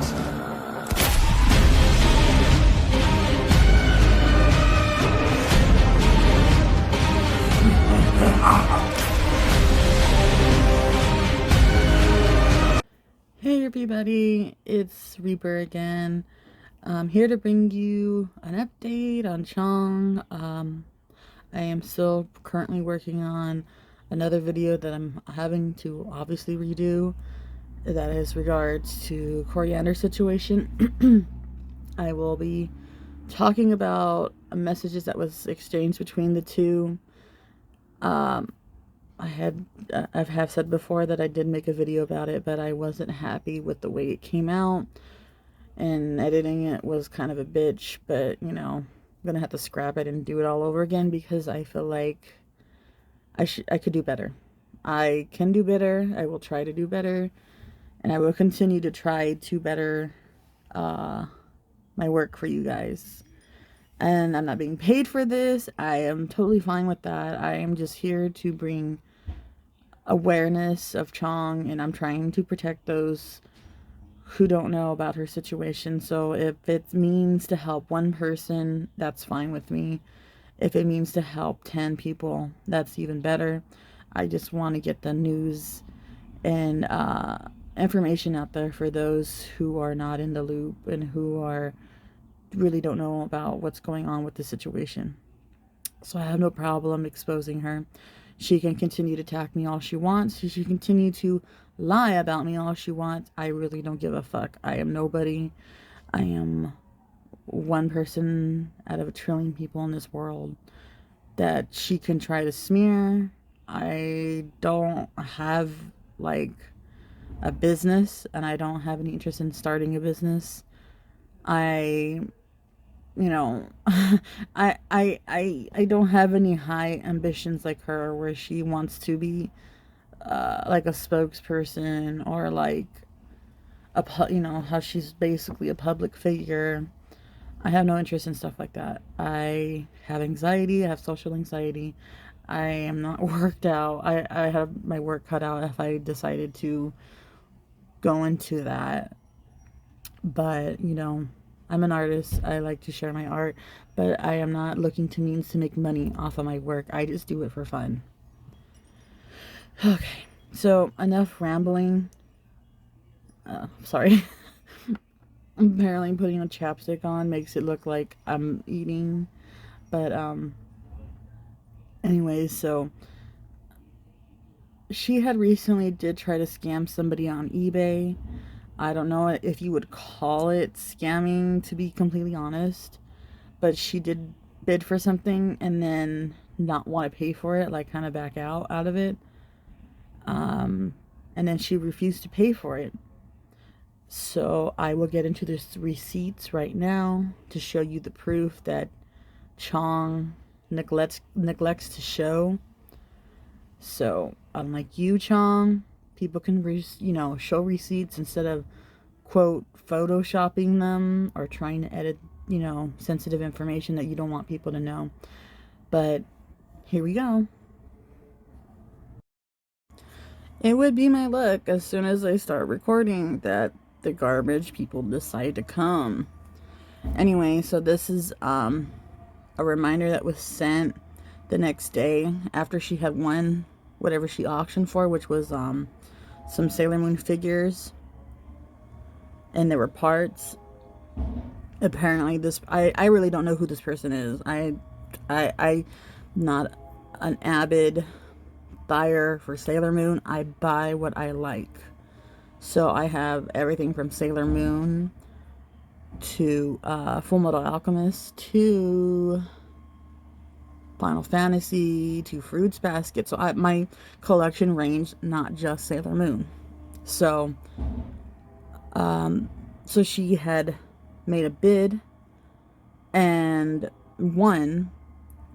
Hey everybody, it's Reaper again. I'm here to bring you an update on Chong. I am still currently working on another video that I'm having to obviously redo. That is regards to Coriander situation. I will be talking about messages that was exchanged between the two. I have said before that I did make a video about it, but I wasn't happy with the way it came out, and editing it was kind of a bitch. But you know, I'm gonna have to scrap it and do it all over again because I feel like I could do better. I can do better. I will try to do better, and I will continue to try to better my work for you guys. And I'm not being paid for this. I am totally fine with that. I am just here to bring awareness of Chong, and I'm trying to protect those who don't know about her situation. So if it means to help one person, that's fine with me. If it means to help 10 people, that's even better. I just want to get the news and information out there for those who are not in the loop and who really don't know about what's going on with the situation. So I have no problem exposing her. She can continue to attack me all she wants. She should continue to lie about me all she wants. I really don't give a fuck. I am nobody. I am one person out of a trillion people in this world that she can try to smear. I don't have like a business, and I don't have any interest in starting a business. You know, I don't have any high ambitions like her, where she wants to be like a spokesperson, or like you know, how she's basically a public figure. I have no interest in stuff like that. I have anxiety. I have social anxiety. I am not worked out. I have my work cut out if I decided to go into that. But you know, I'm an artist. I like to share my art, but I am not looking to means to make money off of my work. I just do it for fun. Okay, so enough rambling. Sorry. Apparently putting a chapstick on makes it look like I'm eating. But anyways, so she had recently did try to scam somebody on eBay. I don't know if you would call it scamming, to be completely honest, but she did bid for something and then not want to pay for it, like kind of back out of it. And then she refused to pay for it. So I will get into the receipts right now to show you the proof that Chong neglects to show. So unlike you, Chong, people can you know, show receipts instead of quote photoshopping them or trying to edit, you know, sensitive information that you don't want people to know. But here we go. It would be my luck as soon as I start recording that the garbage people decide to come. Anyway, so this is a reminder that was sent the next day after she had won whatever she auctioned for, which was some Sailor Moon figures, and there were parts. Apparently this, I really don't know who this person is. I not an avid buyer for Sailor Moon. I buy what I like. So I have everything from Sailor Moon to Full Metal Alchemist to Final Fantasy to Fruits Basket. So my collection ranged, not just Sailor Moon. So so she had made a bid and won.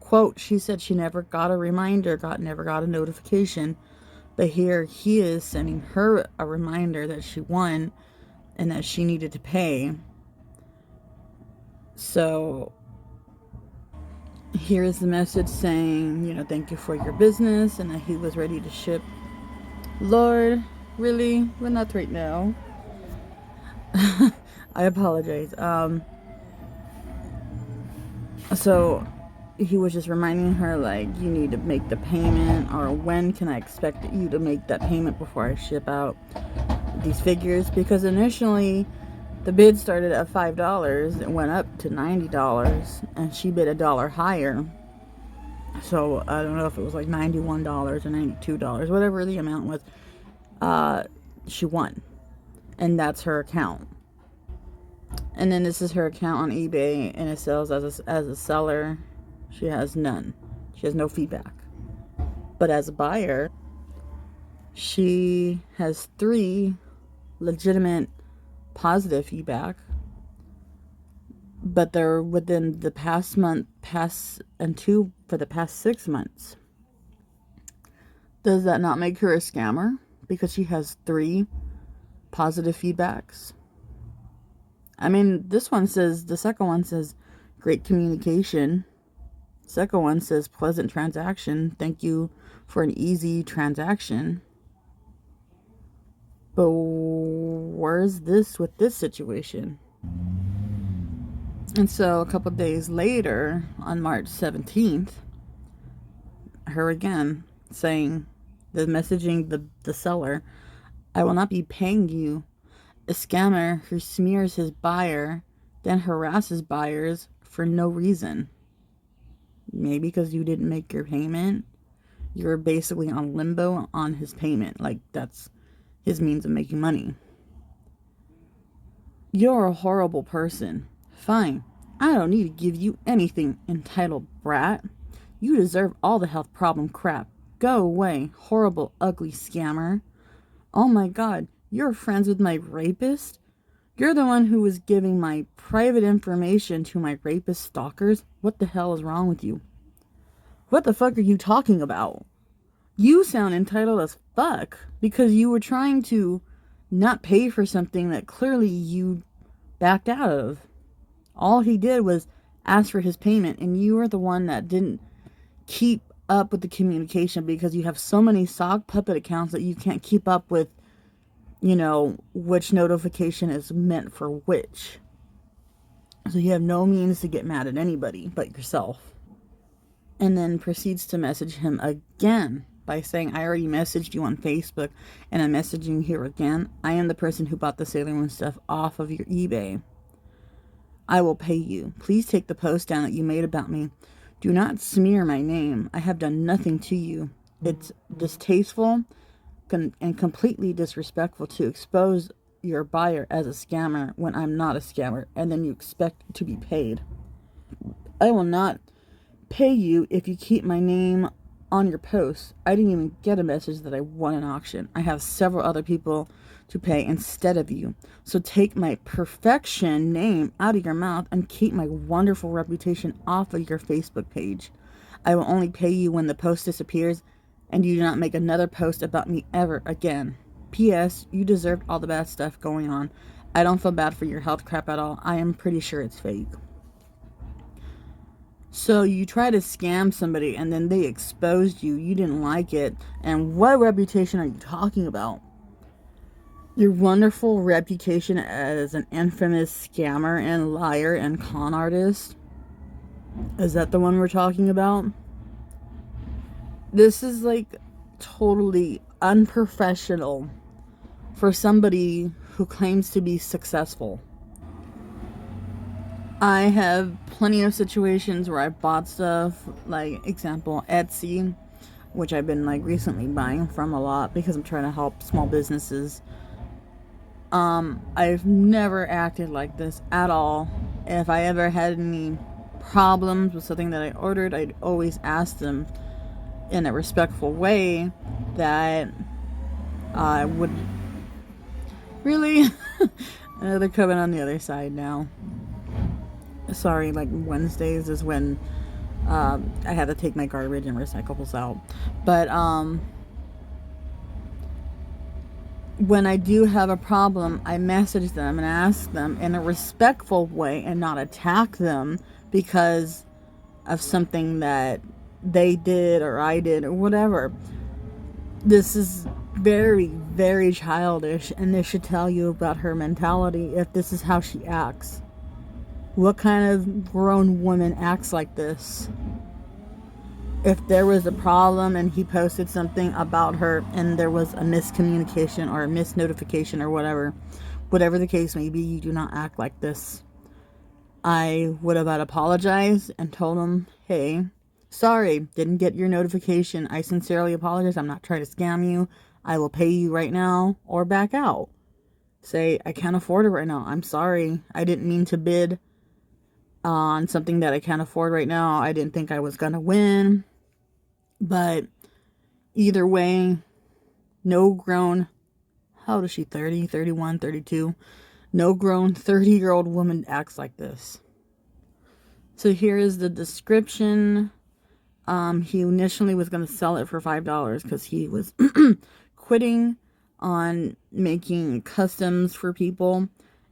Quote, she said she never got a reminder, never got a notification, but here he is sending her a reminder that she won and that she needed to pay. So here is the message saying, you know, thank you for your business, and that he was ready to ship. Lord, really? Well, not right now. I apologize. So he was just reminding her, like, you need to make the payment, or when can I expect you to make that payment before I ship out these figures? Because initially the bid started at $5 and went up to $90, and she bid $1 higher. So I don't know if it was like $91 or $92, whatever the amount was. She won, and that's her account. And then this is her account on eBay, and it sells as a seller. She has none. She has no feedback. But as a buyer, she has 3 legitimate positive feedback. But they're within the past month, and 2 for the past 6 months. Does that not make her a scammer? Because she has 3 positive feedbacks. I mean, the second one says great communication. Second one says pleasant transaction. Thank you for an easy transaction. But where's this with this situation? And so a couple days later, on March 17th, her again saying, messaging the seller, I will not be paying you. A scammer who smears his buyer, then harasses buyers for no reason. Maybe because you didn't make your payment. You're basically on limbo on his payment. Like, that's his means of making money. You're a horrible person. Fine. I don't need to give you anything, entitled brat. You deserve all the health problem crap. Go away, horrible, ugly scammer. Oh my god, you're friends with my rapist? You're the one who was giving my private information to my rapist stalkers? What the hell is wrong with you? What the fuck are you talking about? You sound entitled as fuck because you were trying to not pay for something that clearly you backed out of. All he did was ask for his payment, and you were the one that didn't keep up with the communication because you have so many sock puppet accounts that you can't keep up with, which notification is meant for which. So you have no means to get mad at anybody but yourself. And then proceeds to message him again by saying, I already messaged you on Facebook, and I'm messaging here again. I am the person who bought the Sailor Moon stuff off of your eBay. I will pay you. Please take the post down that you made about me. Do not smear my name. I have done nothing to you. It's distasteful and completely disrespectful to expose your buyer as a scammer when I'm not a scammer, and then you expect to be paid. I will not pay you if you keep my name on your posts. I didn't even get a message that I won an auction. I have several other people to pay instead of you. So take my perfection name out of your mouth and keep my wonderful reputation off of your Facebook page. I will only pay you when the post disappears and you do not make another post about me ever again. P.S. You deserved all the bad stuff going on. I don't feel bad for your health crap at all. I am pretty sure it's fake. So you try to scam somebody and then they exposed you. You didn't like it. And what reputation are you talking about? Your wonderful reputation as an infamous scammer and liar and con artist? Is that the one we're talking about? This is like totally unprofessional for somebody who claims to be successful. I have plenty of situations where I bought stuff, like example Etsy, which I've been like recently buying from a lot because I'm trying to help small businesses. I've never acted like this at all. If I ever had any problems with something that I ordered, I'd always ask them in a respectful way that I would really they're coming on the other side now. Sorry, like Wednesdays is when I had to take my garbage and recyclables out. But when I do have a problem, I message them and ask them in a respectful way and not attack them because of something that they did or I did or whatever. This is very, very childish, and this should tell you about her mentality if this is how she acts. What kind of grown woman acts like this? If there was a problem and he posted something about her and there was a miscommunication or a misnotification or whatever the case may be, you do not act like this. I would have apologized and told him, hey, sorry, didn't get your notification. I sincerely apologize. I'm not trying to scam you. I will pay you right now or back out. Say, I can't afford it right now. I'm sorry. I didn't mean to bid on something that I can't afford right now. I didn't think I was going to win. But either way, no grown, how old is she, 30, 31, 32? No grown 30-year-old woman acts like this. So here is the description. He initially was going to sell it for $5 because he was quitting on making customs for people.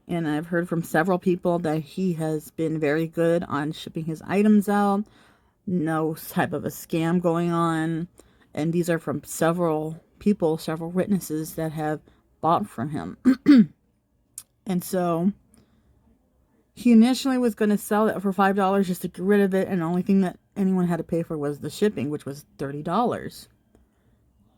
And I've heard from several people that he has been very good on shipping his items out. No type of a scam going on. And these are from several people, several witnesses that have bought from him. And so he initially was going to sell it for $5 just to get rid of it. And the only thing that anyone had to pay for was the shipping, which was $30.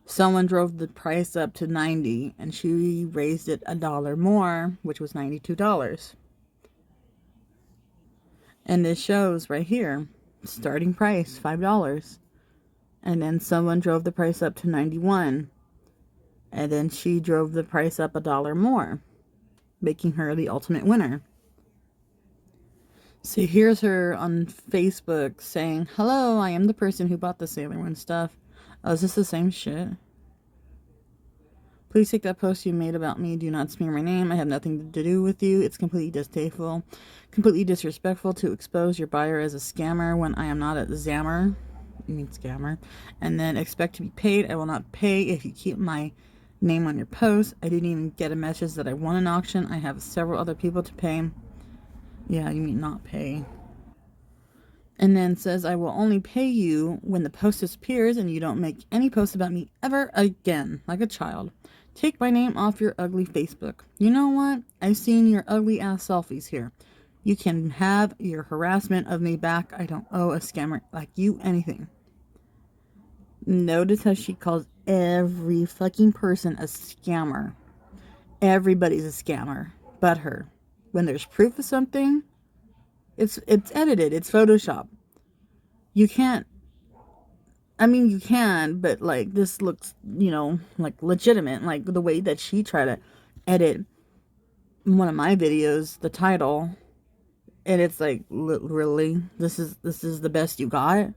Someone drove the price up to $90, and she raised it $1 more, which was $92. And this shows right here, starting price $5. And then someone drove the price up to $91. And then she drove the price up $1 more, making her the ultimate winner. So here's her on Facebook saying, hello, I am the person who bought the Sailor Moon stuff. Oh, is this the same shit? Please take that post you made about me. Do not smear my name. I have nothing to do with you. It's completely distasteful, completely disrespectful to expose your buyer as a scammer when I am not a zammer. You mean scammer. And then expect to be paid. I will not pay if you keep my name on your post. I didn't even get a message that I won an auction. I have several other people to pay. Yeah, you mean not pay. And then says, I will only pay you when the post disappears and you don't make any posts about me ever again, like a child. Take my name off your ugly Facebook. You know what? I've seen your ugly ass selfies here. You can have your harassment of me back. I don't owe a scammer like you anything. Notice how she calls every fucking person a scammer. Everybody's a scammer but her. When there's proof of something, it's edited. It's Photoshop. You can't. I mean, you can, but like this looks, like legitimate. Like the way that she tried to edit one of my videos, the title, and it's like, really, this is the best you got.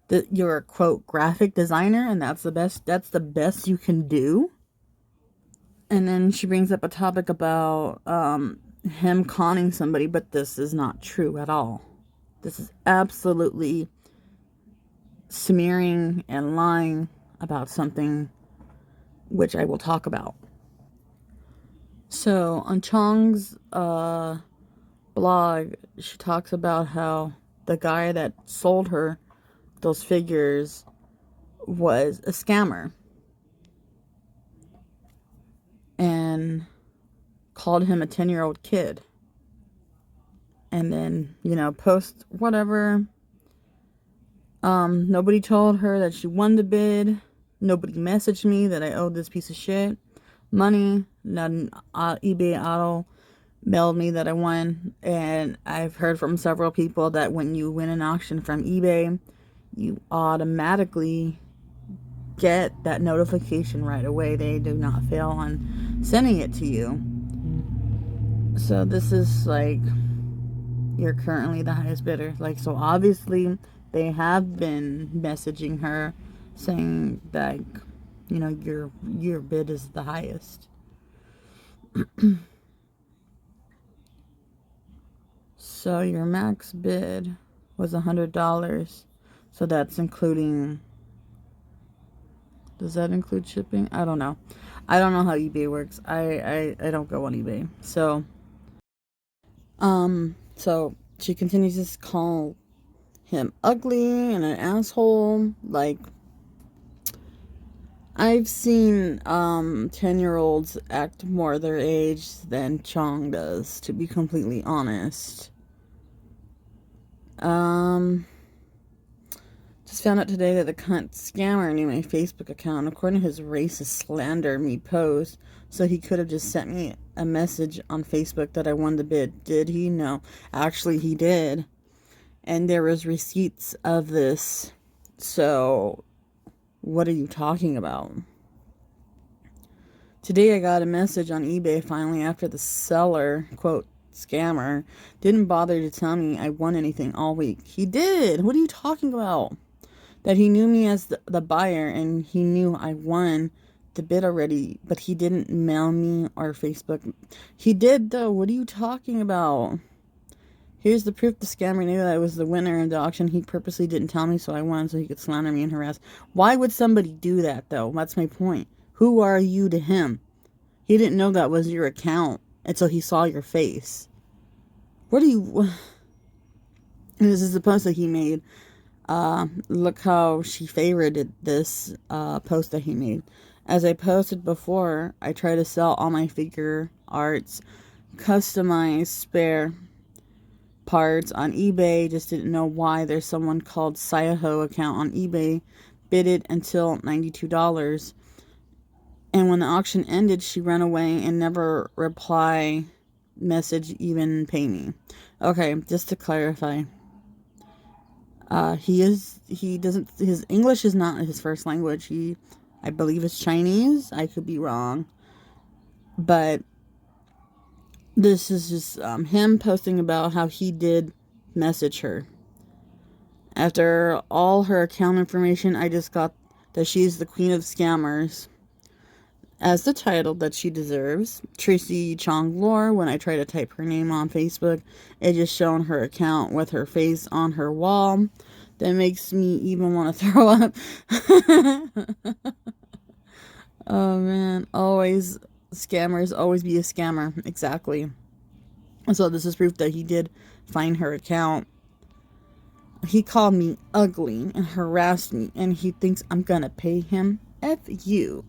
That you're a quote graphic designer, and that's the best. That's the best you can do. And then she brings up a topic about him conning somebody, but this is not true at all. This is absolutely smearing and lying about something, which I will talk about. So on Chong's blog, she talks about how the guy that sold her those figures was a scammer and called him a 10-year-old kid. And then, post whatever. Nobody told her that she won the bid. Nobody messaged me that I owed this piece of shit money. Not an eBay auto mailed me that I won. And I've heard from several people that when you win an auction from eBay, you automatically get that notification right away. They do not fail on sending it to you. So this is like, you're currently the highest bidder. Like, so obviously they have been messaging her saying that, your bid is the highest. So your max bid was $100. So that's including, does that include shipping? I don't know. I don't know how eBay works. I don't go on eBay. So she continues to call him ugly and an asshole. Like, I've seen 10-year-olds act more their age than Chong does, to be completely honest. Um, just found out today that the cunt scammer knew my Facebook account. According to his racist slander me post, so he could have just sent me a message on Facebook that I won the bid. Did he? No. Actually, he did. And there was receipts of this. So, what are you talking about? Today I got a message on eBay finally after the seller, quote, scammer, didn't bother to tell me I won anything all week. He did. What are you talking about? That he knew me as the buyer and he knew I won the bid already, but he didn't mail me or Facebook. He did though. What are you talking about? Here's the proof the scammer knew that I was the winner in the auction. He purposely didn't tell me, so I won so he could slander me and harass. Why would somebody do that though? That's my point. Who are you to him? He didn't know that was your account until he saw your face. What are you... This is the post that he made. Look how she favorited this post that he made. As I posted before, I try to sell all my figure arts, customized spare parts on eBay. Just didn't know why there's someone called Sayaho account on eBay. Bid it until $92. And when the auction ended, she ran away and never reply message, even pay me. Okay, just to clarify. His English is not his first language. I believe it's Chinese. I could be wrong. But this is just him posting about how he did message her. After all her account information, I just got that she's the queen of scammers. As the title that she deserves, Tracy Chong Lore. When I try to type her name on Facebook, it just shown her account with her face on her wall. That makes me even want to throw up. Oh man, always scammers, always be a scammer. Exactly. So this is proof that he did find her account. He called me ugly and harassed me, and he thinks I'm gonna pay him. F you.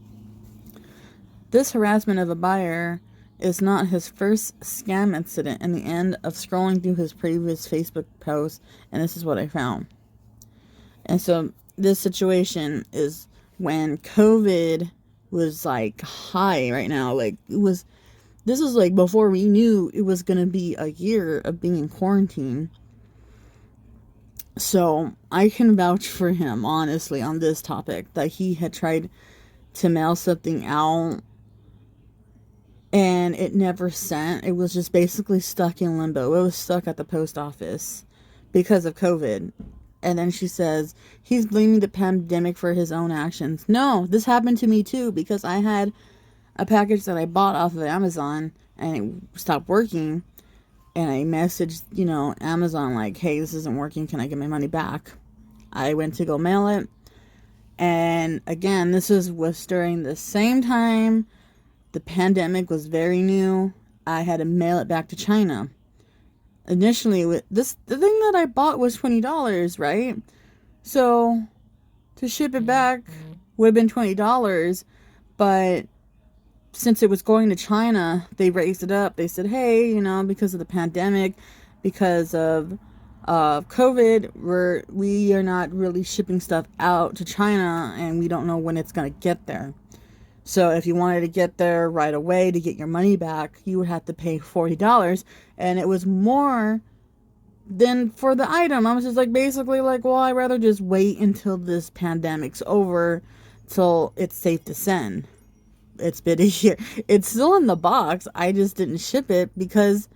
This harassment of a buyer is not his first scam incident. In the end of scrolling through his previous Facebook posts, and this is what I found. And so this situation is when COVID was like high right now. Like this was like before we knew it was going to be a year of being in quarantine. So I can vouch for him, honestly, on this topic, that he had tried to mail something out and it never sent. It was just basically stuck in limbo. It was stuck at the post office because of COVID. And then she says, he's blaming the pandemic for his own actions. No, this happened to me too, because I had a package that I bought off of Amazon and it stopped working. And I messaged, Amazon like, hey, this isn't working. Can I get my money back? I went to go mail it. And again, this was during the same time the pandemic was very new. I had to mail it back to China. Initially, the thing that I bought was $20, right? So to ship it back would have been $20, but since it was going to China, they raised it up. They said, hey, because of the pandemic, because of COVID, we are not really shipping stuff out to China, and we don't know when it's going to get there. So if you wanted to get there right away to get your money back, you would have to pay $40. And it was more than for the item. I was just basically well, I'd rather just wait until this pandemic's over, till it's safe to send. It's been a year. It's still in the box. I just didn't ship it because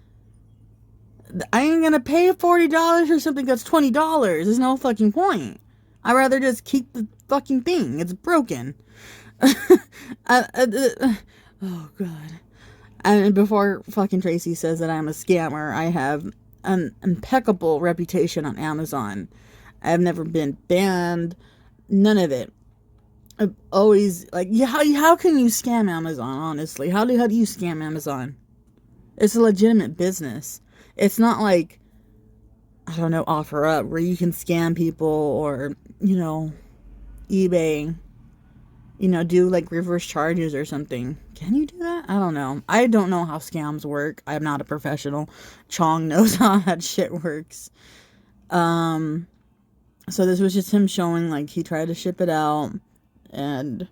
I ain't gonna pay $40 for something that's $20. There's no fucking point. I'd rather just keep the fucking thing. It's broken. Oh god. And before fucking Tracy says that I'm a scammer, I have an impeccable reputation on Amazon. I've never been banned, none of it. I've always how can you scam Amazon, honestly? How do you scam Amazon? It's a legitimate business. It's not like, I don't know, OfferUp where you can scam people, or eBay. you know, do like reverse charges or something. Can you do that? I don't know. I don't know how scams work. I'm not a professional. Chong knows how that shit works. So this was just him showing like he tried to ship it out and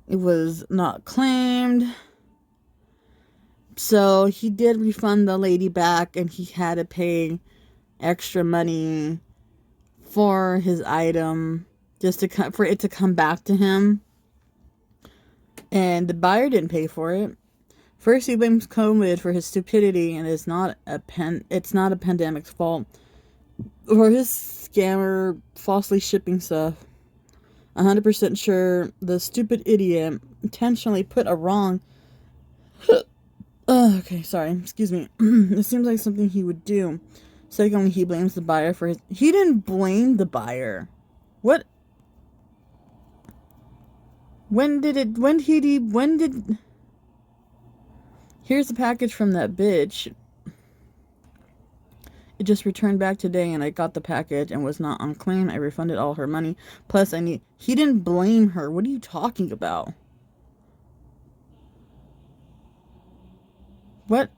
it was not claimed. So he did refund the lady back and he had to pay extra money for his item just to for it to come back to him. And the buyer didn't pay for it. First, he blames COVID for his stupidity, and it's not a pandemic's fault. Or his scammer falsely shipping stuff. 100% sure the stupid idiot intentionally put a wrong. Okay, sorry, excuse me. It seems like something he would do. Secondly, he blames the buyer for his. He didn't blame the buyer. What? When did? Here's the package from that bitch. It just returned back today and I got the package and was not on claim. I refunded all her money. Plus, he didn't blame her. What are you talking about? What?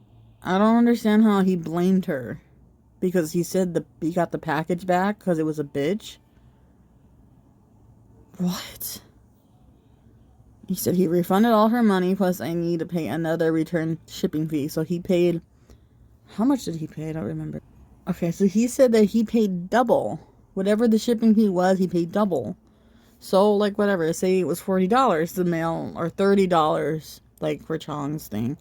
I don't understand how he blamed her. Because he said he got the package back because it was a bitch? What? He said he refunded all her money, plus I need to pay another return shipping fee. So he paid... How much did he pay? I don't remember. Okay, so he said that he paid double. Whatever the shipping fee was, he paid double. So, like, whatever. Say it was $40 the mail, or $30, like, for Chong's thing.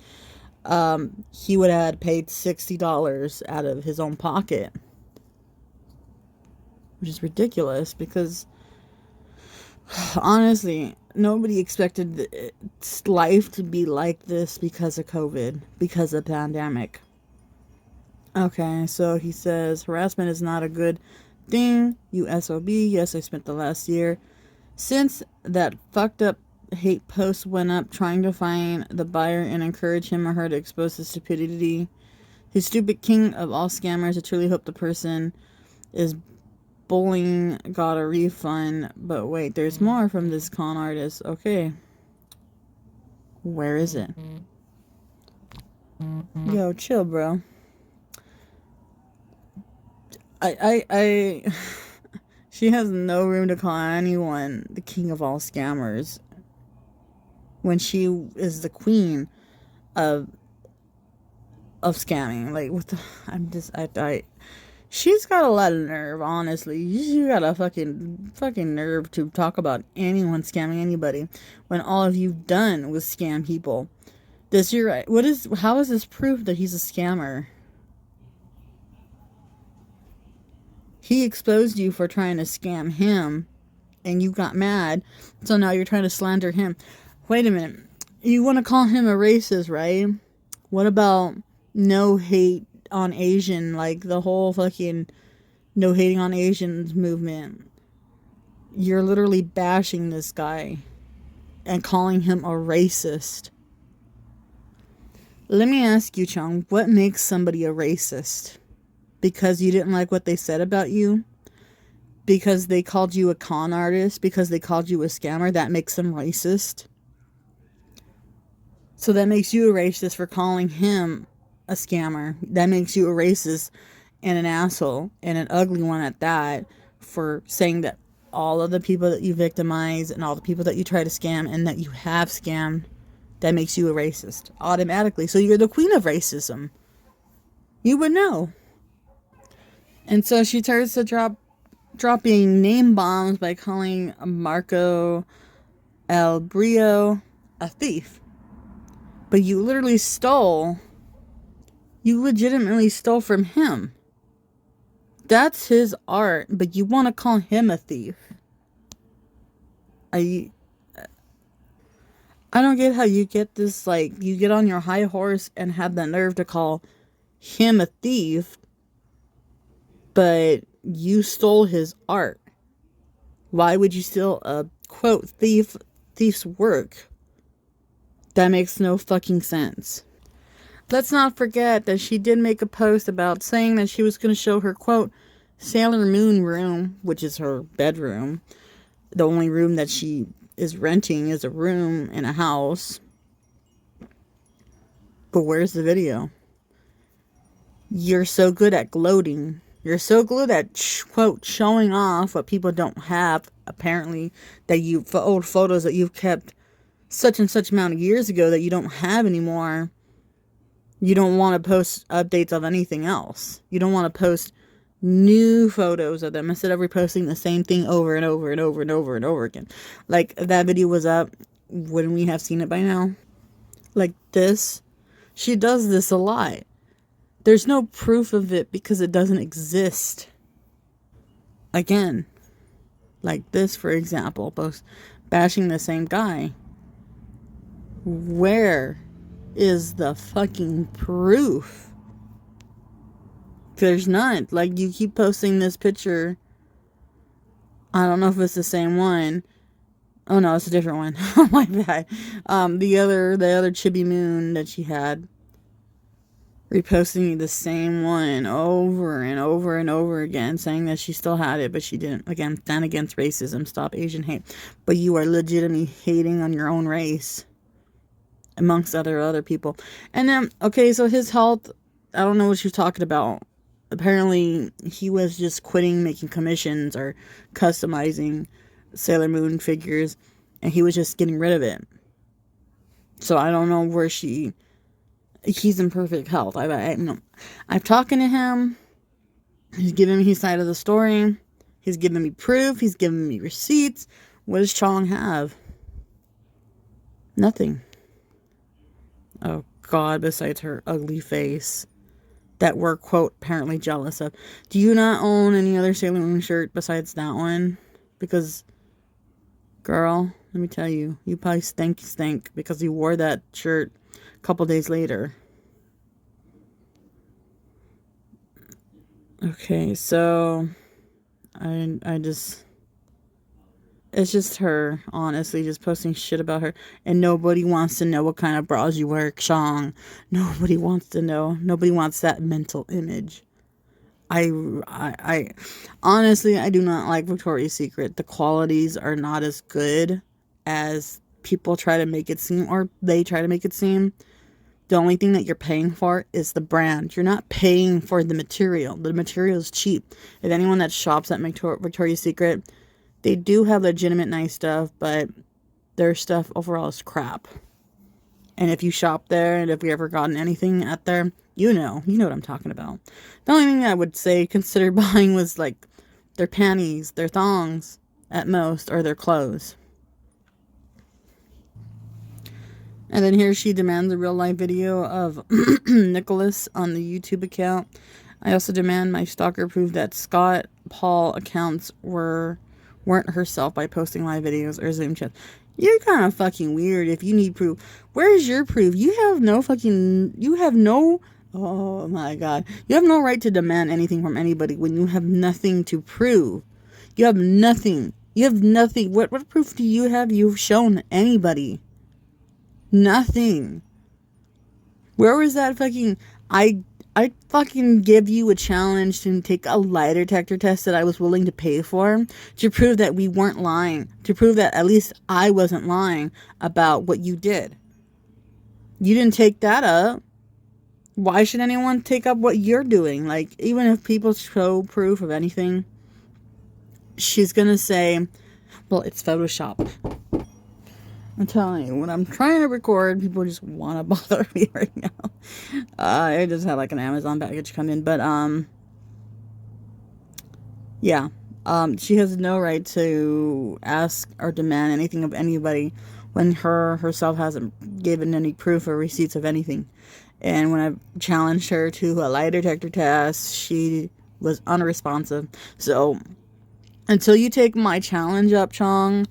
He would have paid $60 out of his own pocket. Which is ridiculous, because... Honestly, nobody expected life to be like this because of COVID, because of the pandemic. Okay, so he says, harassment is not a good thing, you SOB. Yes, I spent the last year since that fucked up hate post went up trying to find the buyer and encourage him or her to expose his stupidity. His stupid king of all scammers. I truly hope the person is bullying got a refund. But wait, there's more from this con artist. Okay. Where is it? Yo, chill, bro. She has no room to call anyone the king of all scammers when she is the queen of scamming. Like, what the... She's got a lot of nerve, honestly. She got a fucking nerve to talk about anyone scamming anybody when all of you've done was scam people. How is this proof that he's a scammer? He exposed you for trying to scam him, and you got mad, so now you're trying to slander him. Wait a minute. You want to call him a racist, right? What about no hate on Asian, like the whole fucking no hating on Asians movement? You're literally bashing this guy and calling him a racist. Let me ask you, Chong, what makes somebody a racist? Because you didn't like what they said about you? Because they called you a con artist? Because they called you a scammer? That makes them racist? So that makes you a racist for calling him a scammer. That makes you a racist and an asshole, and an ugly one at that, for saying that all of the people that you victimize and all the people that you try to scam and that you have scammed, that makes you a racist automatically. So you're the queen of racism. You would know. And so she starts to dropping name bombs by calling Marco El Brio a thief. But you legitimately stole from him. That's his art, but you want to call him a thief. I don't get how you get this, like, you get on your high horse and have the nerve to call him a thief, but you stole his art. Why would you steal a, quote, thief's work? That makes no fucking sense. Let's not forget that she did make a post about saying that she was going to show her, quote, Sailor Moon room, which is her bedroom. The only room that she is renting is a room in a house. But where's the video? You're so good at gloating. You're so good at, quote, showing off what people don't have, apparently, that for old photos that you've kept such and such amount of years ago that you don't have anymore. You don't want to post updates of anything else. You don't want to post new photos of them instead of reposting the same thing over and over and over and over and over again. Like, if that video was up, wouldn't we have seen it by now? Like this. She does this a lot. There's no proof of it because it doesn't exist. Again, like this, for example, both bashing the same guy. Where is the fucking proof? There's none. Like, you keep posting this picture. I don't know if it's the same one. Oh no, it's a different one. Oh my bad. The other Chibi Moon that she had, reposting the same one over and over and over again, saying that she still had it, but she didn't. Again, stand against racism, stop Asian hate. But you are legitimately hating on your own race, amongst other people. And then, okay, so his health, I don't know what you're talking about. Apparently, he was just quitting making commissions or customizing Sailor Moon figures, and he was just getting rid of it. So I don't know where he's in perfect health. I'm talking to him. He's giving me his side of the story. He's giving me proof. He's giving me receipts. What does Chong have? Nothing. Oh God, besides her ugly face that we're, quote, apparently jealous of. Do you not own any other Sailor Moon shirt besides that one? Because, girl, let me tell you, you probably stink because you wore that shirt a couple days later. Okay, so I just, it's just her, honestly, just posting shit about her. And nobody wants to know what kind of bras you wear, Chong. Nobody wants to know. Nobody wants that mental image. I honestly, I do not like Victoria's Secret. The qualities are not as good as people try to make it seem, or they try to make it seem. The only thing that you're paying for is the brand. You're not paying for the material. The material is cheap. If anyone that shops at Victoria's Secret, they do have legitimate nice stuff, but their stuff overall is crap. And if you shop there, and if you ever gotten anything at there, you know what I'm talking about. The only thing I would say consider buying was like their panties, their thongs at most, or their clothes. And then here she demands a real life video of Nicholas on the YouTube account. I also demand my stalker prove that Scott Paul accounts weren't herself by posting live videos or Zoom chats. You're kind of fucking weird if you need proof. Where's your proof? You have no, oh my God. You have no right to demand anything from anybody when you have nothing to prove. You have nothing. What proof do you have you've shown anybody? Nothing. Where was that fucking, I fucking give you a challenge to take a lie detector test that I was willing to pay for to prove that we weren't lying. To prove that at least I wasn't lying about what you did. You didn't take that up. Why should anyone take up what you're doing? Like, even if people show proof of anything, she's gonna say, well, it's Photoshop. I'm telling you, when I'm trying to record, people just want to bother me right now. I just had like an Amazon package come in, but yeah, she has no right to ask or demand anything of anybody when herself hasn't given any proof or receipts of anything. And when I challenged her to a lie detector test, she was unresponsive. So until you take my challenge up, Chong,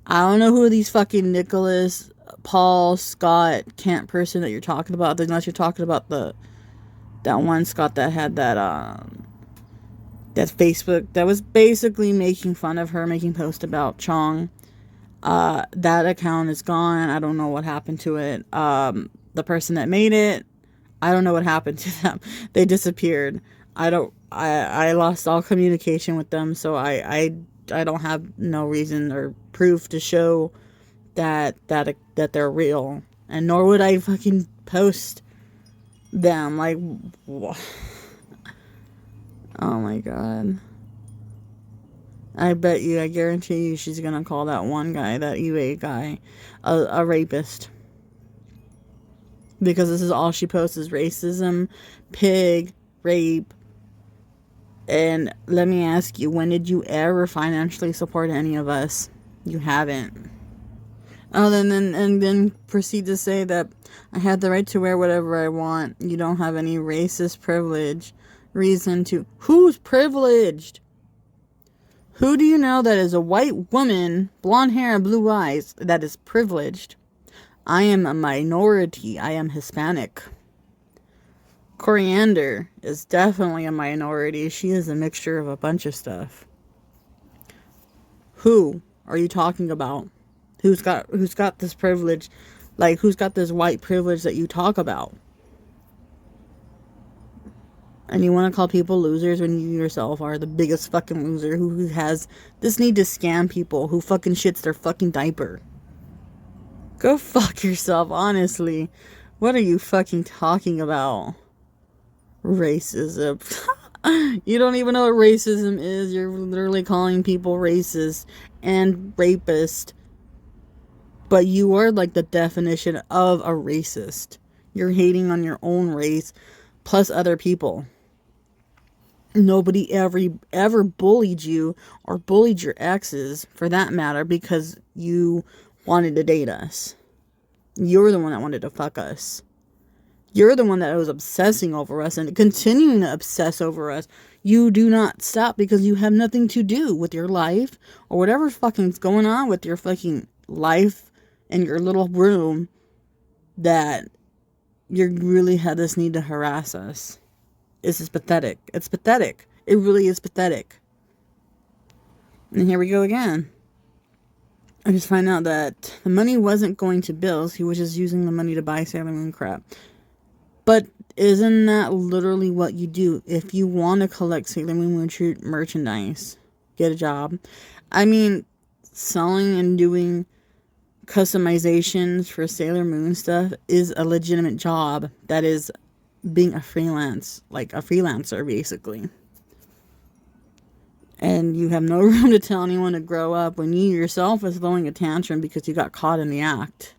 I don't know who these fucking Nicholas, Paul, Scott, Kent person that you're talking about, unless you're talking about that one Scott that had that Facebook that was basically making fun of her, making posts about Chong. That account is gone. I don't know what happened to it. The person that made it, I don't know what happened to them. They disappeared. I lost all communication with them, so I don't have no reason or proof to show that they're real. And nor would I fucking post them. Like, oh my god. I guarantee you she's gonna call that one guy, that eBay guy, a rapist. Because this is all she posts is racism, pig, rape. And let me ask you, when did you ever financially support any of us? You haven't. Oh, then proceed to say that I have the right to wear whatever I want. You don't have any racist privilege reason to. Who's privileged? Who do you know that is a white woman, blonde hair and blue eyes, that is privileged? I am a minority. I am Hispanic. Coriander is definitely a minority. She is a mixture of a bunch of stuff. Who are you talking about? Who's got this privilege? Like, who's got this white privilege that you talk about? And you want to call people losers when you yourself are the biggest fucking loser who has this need to scam people, who fucking shits their fucking diaper. Go fuck yourself, honestly. What are you fucking talking about? Racism. You don't even know what racism is. You're literally calling people racist and rapist. But you are like the definition of a racist. You're hating on your own race plus other people. Nobody ever bullied you or bullied your exes, for that matter, because you wanted to date us. You're the one that wanted to fuck us. You're the one that was obsessing over us and continuing to obsess over us. You do not stop because you have nothing to do with your life or whatever fucking's going on with your fucking life in your little room, that you really had this need to harass us. This is pathetic. It's pathetic. It really is pathetic. And here we go again. I just find out that the money wasn't going to bills. He was just using the money to buy Sailor Moon crap. But isn't that literally what you do? If you want to collect Sailor Moon merchandise, get a job. I mean, selling and doing customizations for Sailor Moon stuff is a legitimate job. That is being a freelancer, basically. And you have no room to tell anyone to grow up when you yourself is throwing a tantrum because you got caught in the act.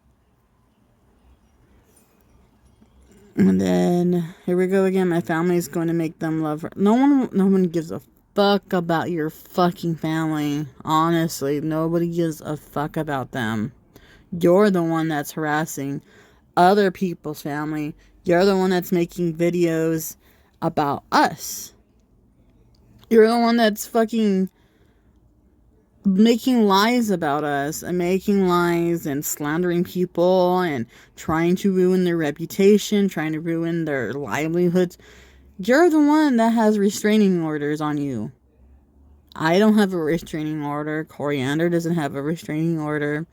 And then here we go again. My family's going to make them love her. No one gives a fuck about your fucking family. Honestly, nobody gives a fuck about them. You're the one that's harassing other people's family. You're the one that's making videos about us. You're the one that's fucking making lies about us and making lies and slandering people and trying to ruin their reputation, trying to ruin their livelihoods. You're the one that has restraining orders on you. I don't have a restraining order. Coriander doesn't have a restraining order.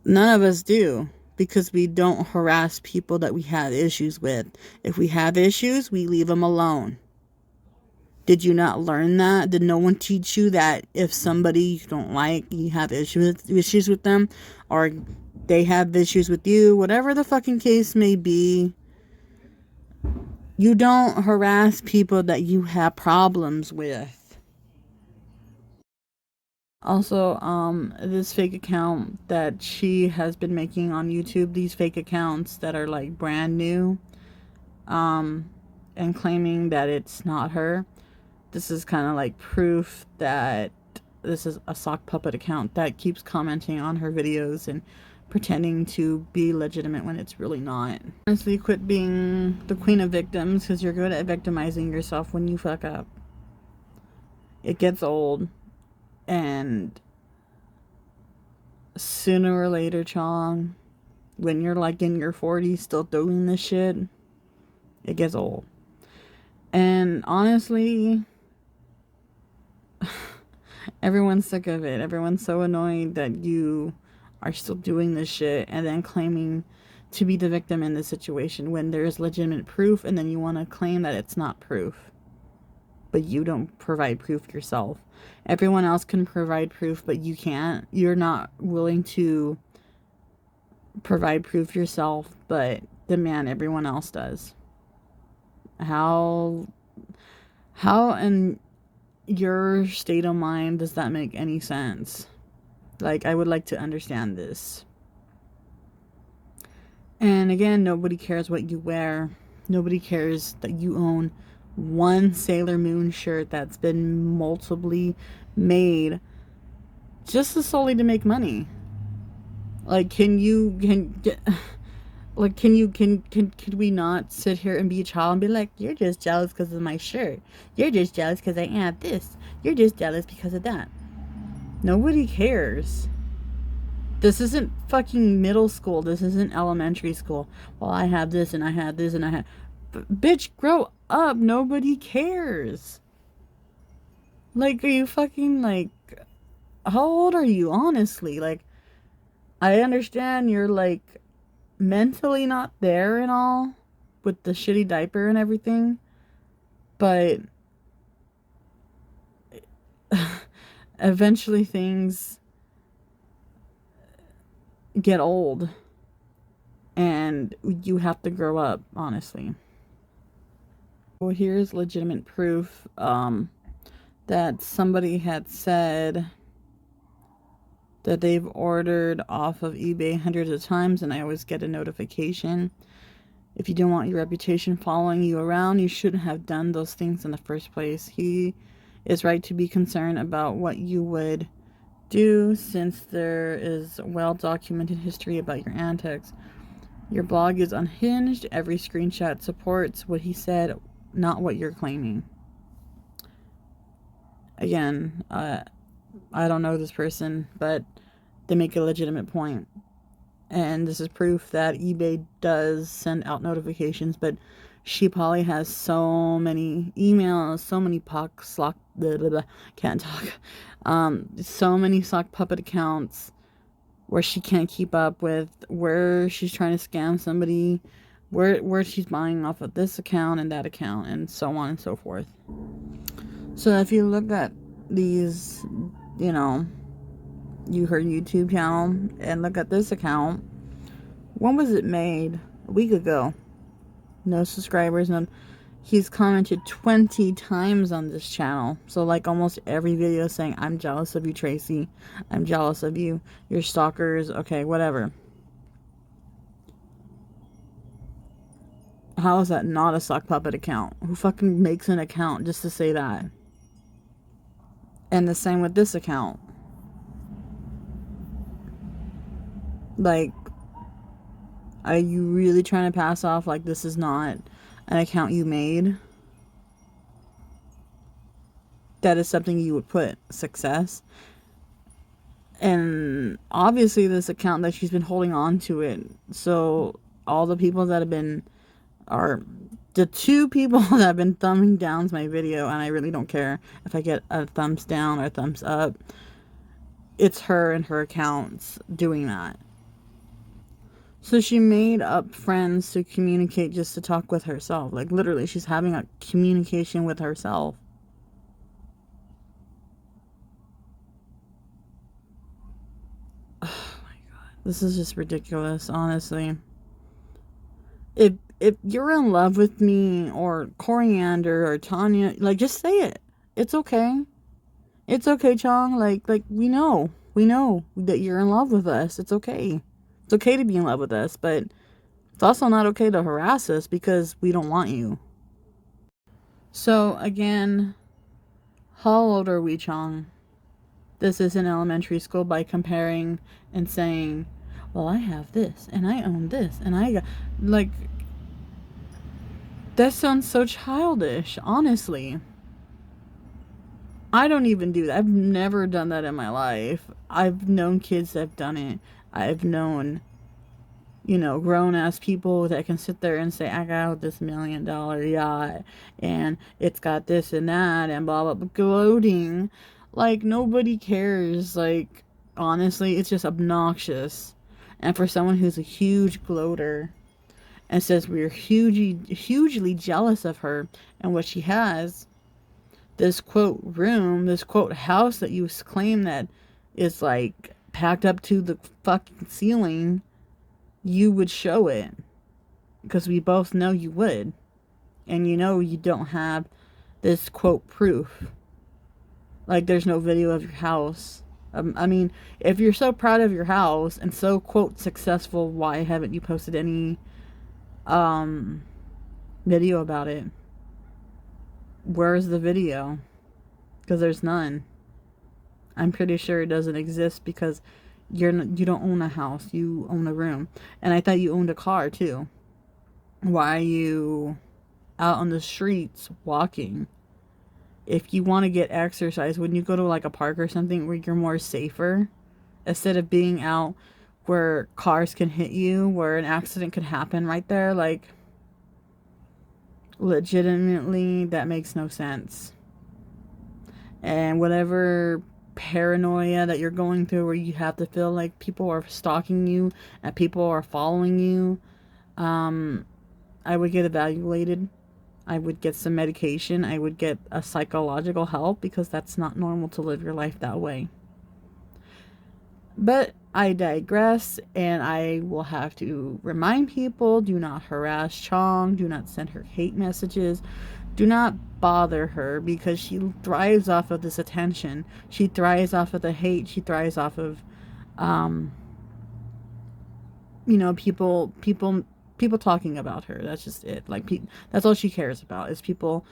None of us do, because we don't harass people that we have issues with. If we have issues, we leave them alone. Did you not learn that? Did no one teach you that if somebody you don't like, you have issues with them, or they have issues with you, whatever the fucking case may be, you don't harass people that you have problems with. Also, this fake account that she has been making on YouTube, these fake accounts that are like brand new, and claiming that it's not her. This is kind of like proof that this is a sock puppet account that keeps commenting on her videos and pretending to be legitimate when it's really not. Honestly, quit being the queen of victims, because you're good at victimizing yourself when you fuck up. It gets old. And sooner or later, Chong, when you're like in your 40s still doing this shit, it gets old. And honestly, everyone's sick of it. Everyone's so annoyed that you are still doing this shit and then claiming to be the victim in this situation when there's legitimate proof, and then you want to claim that it's not proof. but you don't provide proof yourself. Everyone else can provide proof, but you can't. You're not willing to provide proof yourself, but demand everyone else does. How in your state of mind does that make any sense? Like, I would like to understand this. And again, nobody cares what you wear. Nobody cares that you own one Sailor Moon shirt that's been multiply made just solely to make money. Like, could we not sit here and be a child and be like, you're just jealous because of my shirt. You're just jealous because I have this. You're just jealous because of that. Nobody cares. This isn't fucking middle school. This isn't elementary school. Well, I have this and I have this and I have... Bitch, grow up. Nobody cares. Like, are you fucking, like... How old are you, honestly? Like, I understand you're, like, mentally not there and all with the shitty diaper and everything, but eventually things get old and you have to grow up, honestly. Well, here's legitimate proof that somebody had said that they've ordered off of eBay hundreds of times, and I always get a notification. If you don't want your reputation following you around, you shouldn't have done those things in the first place. He is right to be concerned about what you would do, since there is well-documented history about your antics. Your blog is unhinged. Every screenshot supports what he said, not what you're claiming. Again, I don't know this person, but they make a legitimate point. And this is proof that eBay does send out notifications, but she probably has so many emails, so many can't talk, so many sock puppet accounts where she can't keep up with, where she's trying to scam somebody, where she's buying off of this account and that account, and so on and so forth. So if you look at these, you know, her YouTube channel and look at this account, when was it made? A week ago. No subscribers, no. He's commented 20 times on this channel. So like almost every video saying, I'm jealous of you, Tracy. I'm jealous of you. You're stalkers. Okay, whatever. How is that not a sock puppet account? Who fucking makes an account just to say that? And the same with this account. Like, are you really trying to pass off like this is not an account you made? That is something you would put success. And obviously this account that she's been holding on to it. So all the people that have been, are the 2 people that have been thumbing down my video, and I really don't care if I get a thumbs down or a thumbs up. It's her and her accounts doing that. So she made up friends to communicate, just to talk with herself. Like, literally, she's having a communication with herself. Oh my god. This is just ridiculous, honestly. If you're in love with me, or Coriander, or Tanya, like, just say it. It's okay. It's okay, Chong. Like, we know that you're in love with us. It's okay. It's okay to be in love with us, but it's also not okay to harass us because we don't want you. So, again, how old are we, Chong? This isn't elementary school by comparing and saying, well, I have this, and I own this, and I got... Like, that sounds so childish, honestly. I don't even do that. I've never done that in my life. I've known kids that have done it. I've known, you know, grown-ass people that can sit there and say, I got this $1 million yacht, and it's got this and that, and blah, blah, blah, gloating. Like, nobody cares. Like, honestly, it's just obnoxious. And for someone who's a huge gloater and says we're hugely jealous of her and what she has, this quote room, this quote house that you claim that is like packed up to the fucking ceiling, you would show it. Because we both know you would. And you know you don't have this quote proof. Like there's no video of your house. I mean, if you're so proud of your house and so quote successful, why haven't you posted any video about it? Where's the video? Because there's none. I'm pretty sure it doesn't exist because you don't own a house, you own a room. And I thought you owned a car too. Why are you out on the streets walking? If you want to get exercise, when you go to like a park or something where you're more safer, instead of being out where cars can hit you, where an accident could happen right there, like legitimately that makes no sense. And whatever paranoia that you're going through where you have to feel like people are stalking you and people are following you, I would get evaluated. I would get some medication. I would get a psychological help because that's not normal to live your life that way. But I digress, and I will have to remind people, do not harass Chong, do not send her hate messages, do not bother her because she thrives off of this attention. She thrives off of the hate. She thrives off of, people talking about her. That's just it. Like, that's all she cares about is people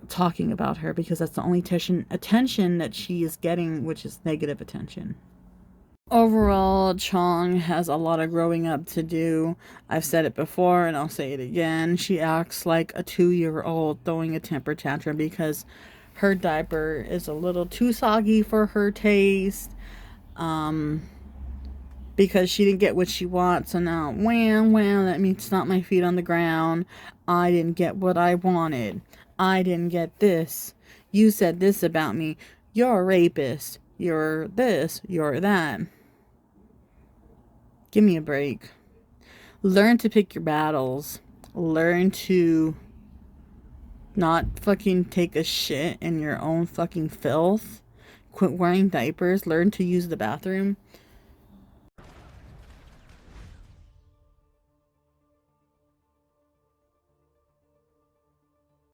talking about her because that's the only attention that she is getting, which is negative attention. Overall, Chong has a lot of growing up to do. I've said it before and I'll say it again. She acts like a 2-year-old throwing a temper tantrum because her diaper is a little too soggy for her taste. Because she didn't get what she wants, so now, wham, let me stomp my feet on the ground. I didn't get what I wanted. I didn't get this. You said this about me. You're a rapist. You're this. You're that. Give me a break. Learn to pick your battles. Learn to not fucking take a shit in your own fucking filth. Quit wearing diapers. Learn to use the bathroom.